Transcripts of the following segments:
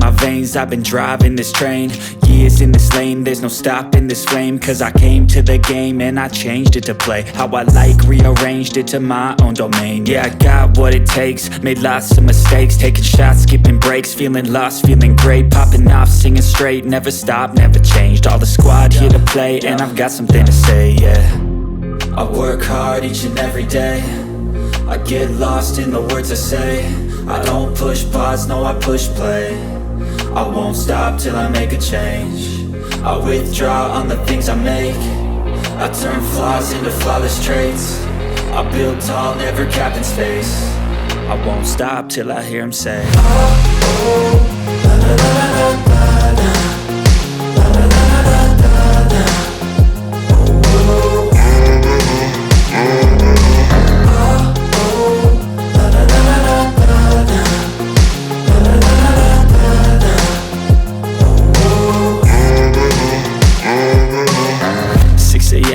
my veins, I've been driving this train. Years in this lane, there's no stopping this flame. Cause I came to the game and I changed it to play how I like, rearranged it to my own domain. Yeah, I got what it takes, made lots of mistakes, taking shots, skipping breaks, feeling lost, feeling great, popping off, singing straight, never stopped, never changed. All the squad here to play, and I've got something to say, yeah. I work hard each and every day, I get lost in the words I say. I don't push pause, no I push play. I won't stop till I make a change. I withdraw on the things I make. I turn flaws into flawless traits. I build tall, never capped in space. I won't stop till I hear him say, oh, oh, la la la la la la.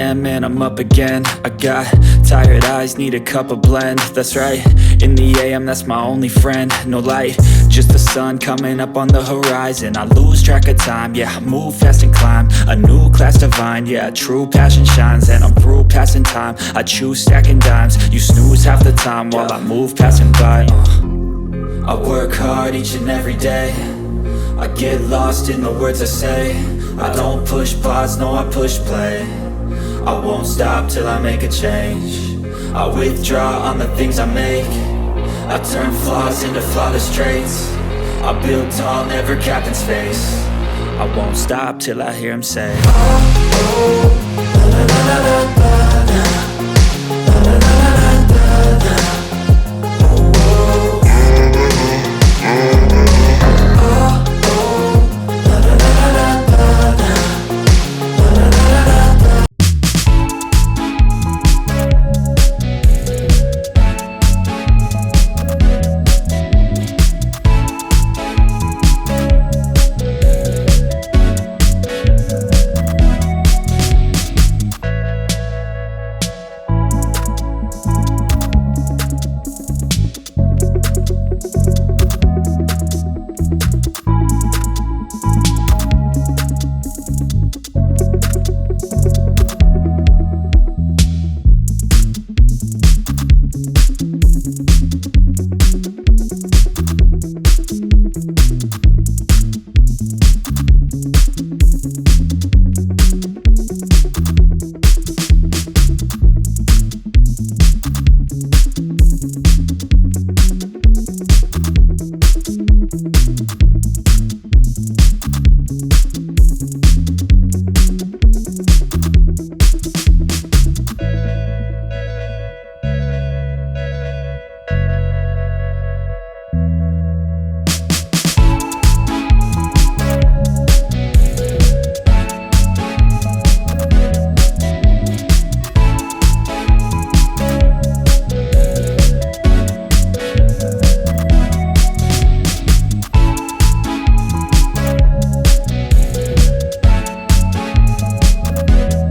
And I'm up again. I got tired eyes, need a cup of blend. That's right, in the AM, that's my only friend. No light, just the sun coming up on the horizon. I lose track of time, yeah, I move fast and climb a new class divine, yeah, true passion shines. And I'm through passing time, I choose stacking dimes. You snooze half the time while I move passing by. I work hard each and every day, I get lost in the words I say. I don't push pause, no I push play. I won't stop till I make a change. I withdraw on the things I make. I turn flaws into flawless traits. I build tall, never capped in space. I won't stop till I hear him say, oh, oh, la la la la la la.